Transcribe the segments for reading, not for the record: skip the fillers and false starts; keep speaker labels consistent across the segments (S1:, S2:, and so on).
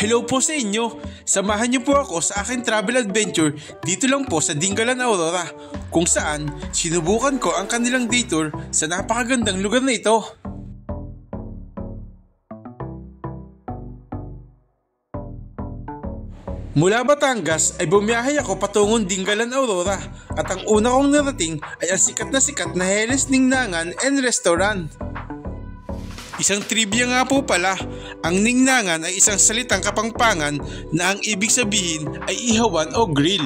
S1: Hello po sa inyo! Samahan niyo po ako sa aking travel adventure dito lang po sa Dingalan, Aurora, kung saan sinubukan ko ang kanilang day tour sa napakagandang lugar na ito. Mula Batangas ay bumiyahe ako patungong Dingalan, Aurora, at ang una kong narating ay ang sikat na Heles Ningnangan and Restaurant. Isang trivia nga po pala, ang ningnangan ay isang salitang Kapampangan na ang ibig sabihin ay ihawan o grill.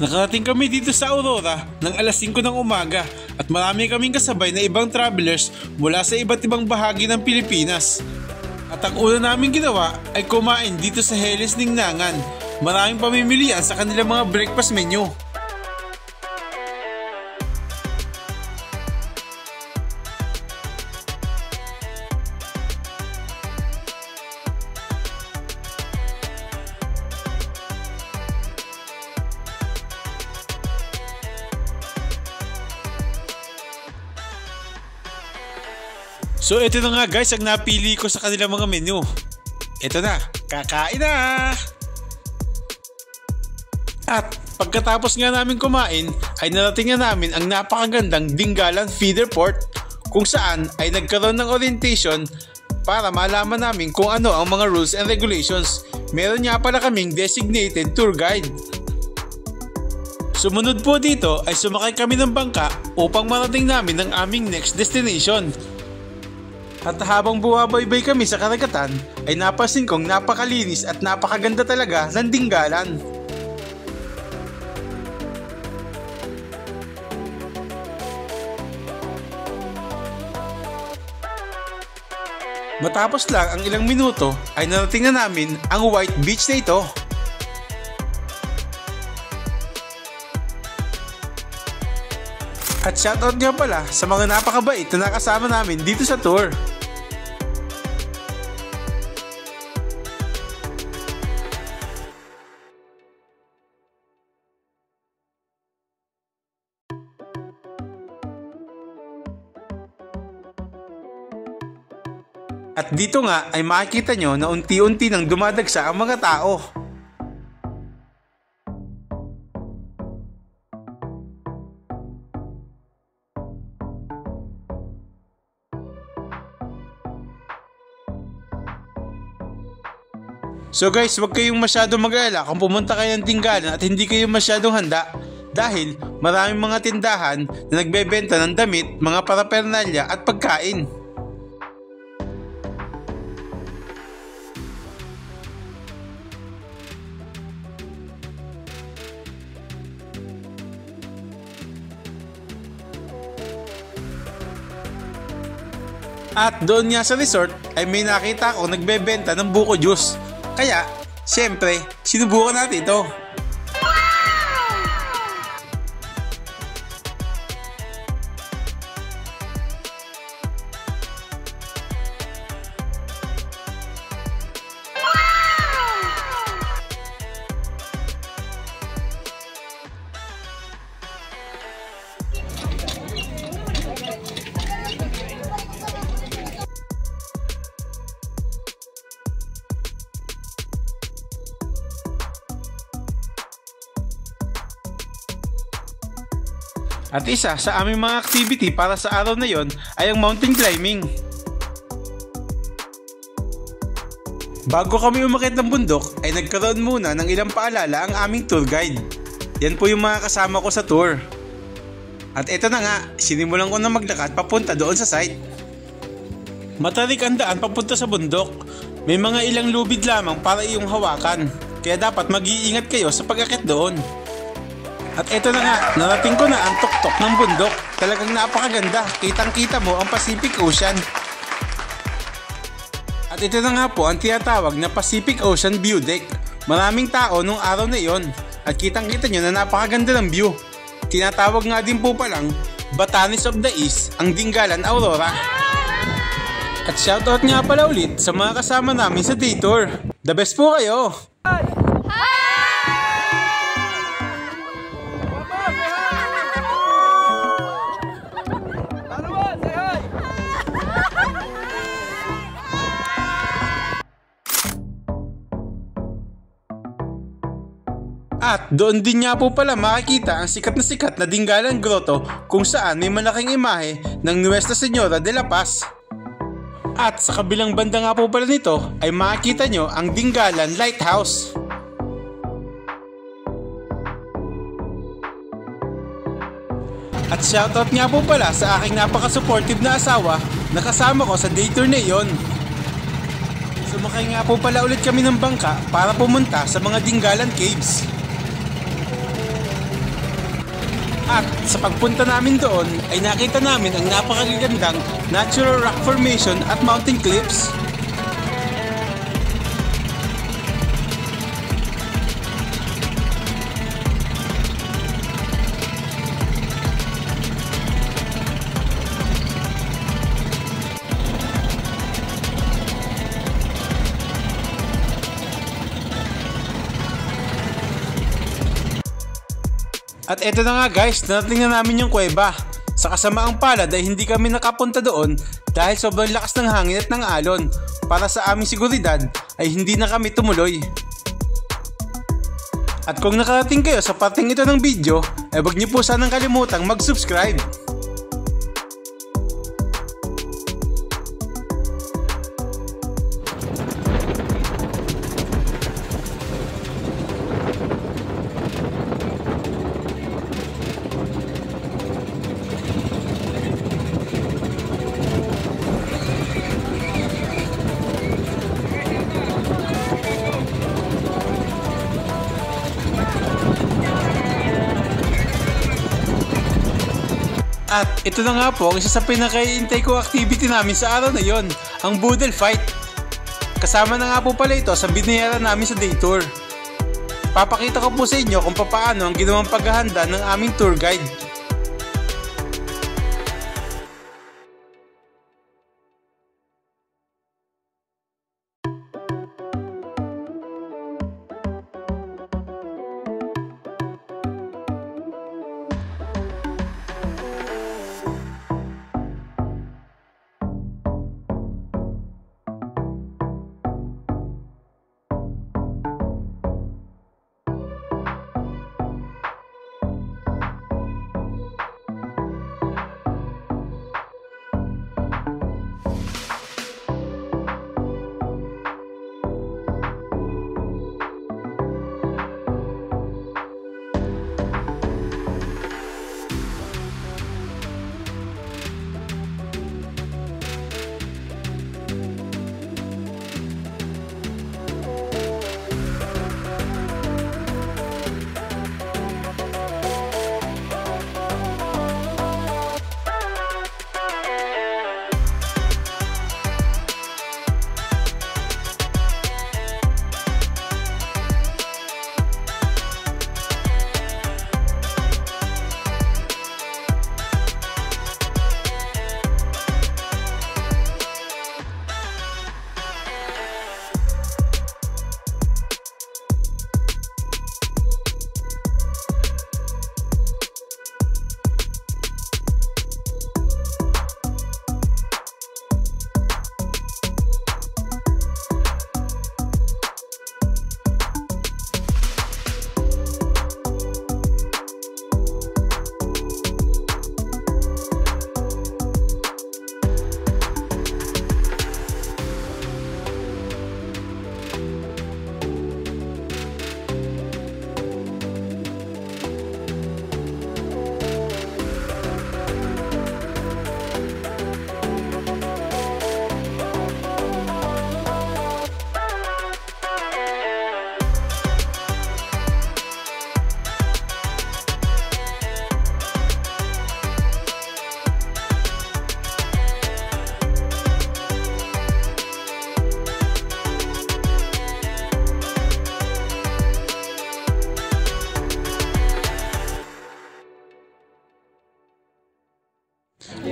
S1: Nakarating kami dito sa Aurora ng alas 5 ng umaga at marami kaming kasabay na ibang travelers mula sa iba't ibang bahagi ng Pilipinas. At ang una namin ginawa ay kumain dito sa Heles Ningnangan. Maraming pamimilian sa kanilang mga breakfast menu. So ito na nga guys ang napili ko sa kanilang mga menu. Ito na, kakain na! At pagkatapos nga namin kumain ay narating na namin ang napakagandang Dingalan Feeder Port, kung saan ay nagkaroon ng orientation para malaman namin kung ano ang mga rules and regulations. Meron nga pala kaming designated tour guide. Sumunod po dito ay sumakay kami ng bangka upang marating namin ang aming next destination. At habang bumabaybay kami sa karagatan ay napansin kong napakalinis at napakaganda talaga ng Dingalan. Matapos lang ang ilang minuto ay narating na namin ang White Beach na ito. At shoutout nga pala sa mga napakabait na nakasama namin dito sa tour. At dito nga ay makikita nyo na unti-unti nang dumadagsa ang mga tao. So guys, huwag kayong masyadong mag-alala kung pumunta kayo ng Dingalan at hindi kayo masyadong handa, dahil maraming mga tindahan na nagbebenta ng damit, mga paraphernalia at pagkain. At doon nga sa resort ay may nakita ako nagbebenta ng buko juice. Kaya, siyempre, sinubukan natin ito. At isa sa aming mga activity para sa araw na yon ay ang mountain climbing. Bago kami umakyat ng bundok ay nagkaroon muna ng ilang paalala ang aming tour guide. Yan po yung mga kasama ko sa tour. At ito na nga, sinimulan ko na maglakad papunta doon sa site. Matarik ang daan papunta sa bundok. May mga ilang lubid lamang para iyong hawakan, kaya dapat mag-iingat kayo sa pag-akyat doon. At eto na nga, narating ko na ang tuktok ng bundok. Talagang napakaganda, kitang-kita mo ang Pacific Ocean. At ito na nga po ang tinatawag na Pacific Ocean View Deck. Maraming tao nung araw na iyon at kitang-kita nyo na napakaganda ng view. Tinatawag nga din po palang Batanes of the East ang Dingalan, Aurora. At shoutout nga pala ulit sa mga kasama namin sa day tour. The best po kayo! At doon din nga po pala makikita ang sikat na Dingalan Grotto kung saan may malaking imahe ng Nuestra Señora de la Paz. At sa kabilang banda nga po pala nito ay makikita nyo ang Dingalan Lighthouse. At shoutout nga po pala sa aking napaka-supportive na asawa na kasama ko sa day tour na iyon. Sumakay nga po pala ulit kami ng bangka para pumunta sa mga Dingalan Caves. At sa pagpunta namin doon ay nakita namin ang napakagandang natural rock formation at mountain cliffs. At eto na nga guys, narating na namin yung kuweba. Sa kasamaang palad ay hindi kami nakapunta doon dahil sobrang lakas ng hangin at ng alon. Para sa aming seguridad ay hindi na kami tumuloy. At kung nakarating kayo sa parting ito ng video, ay huwag niyo po sanang kalimutang mag-subscribe. At ito na nga po ang isa sa pinaka-iintay ko activity namin sa araw na yon, ang Boodle Fight. Kasama na nga po pala ito sa binayaran namin sa day tour. Papakita ko po sa inyo kung paano ang ginawang paghahanda ng aming tour guide.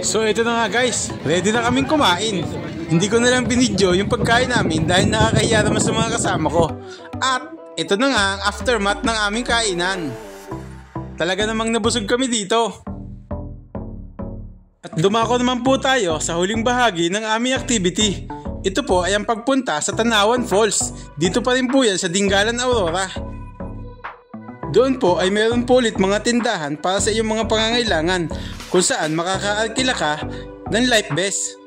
S1: So ito na nga guys, ready na kaming kumain. Hindi ko na lang binidyo yung pagkain namin dahil nakakahiya naman sa mga kasama ko. At ito na nga ang aftermath ng aming kainan. Talaga namang nabusog kami dito. At dumako naman po tayo sa huling bahagi ng aming activity. Ito po ay ang pagpunta sa Tanawan Falls. Dito pa rin po yan sa Dingalan, Aurora. Doon po ay meron po ulit mga tindahan para sa iyong mga pangangailangan kung saan makakaarkila ka ng life vest.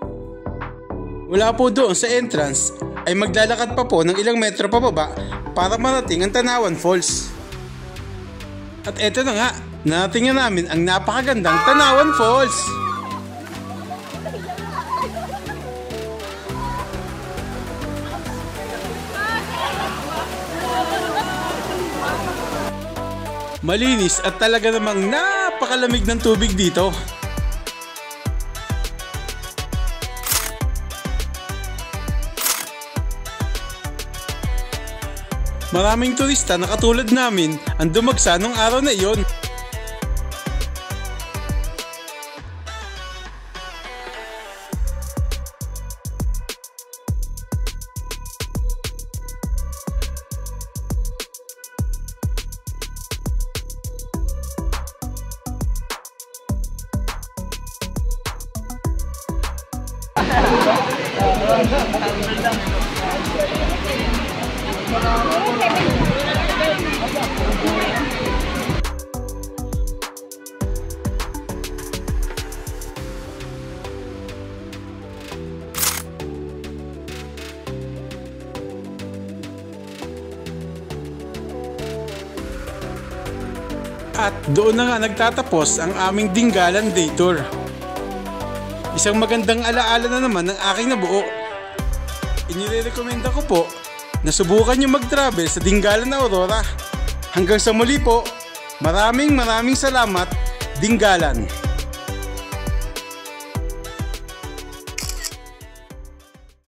S1: Mula po doon sa entrance ay maglalakad pa po ng ilang metro pababa para marating ang Tanawan Falls. At eto na nga, narating na namin ang napakagandang Tanawan Falls. Malinis at talaga namang napakalamig ng tubig dito. Maraming turista na katulad namin ang dumagsa nung araw na iyon. At doon na nga nagtatapos ang aming Dingalan Day Tour. Isang magandang alaala na naman ng aking nabuo. Inirekomenda ko po na subukan nyo mag-travel sa Dingalan Aurora. Hanggang sa muli po, maraming salamat, Dingalan.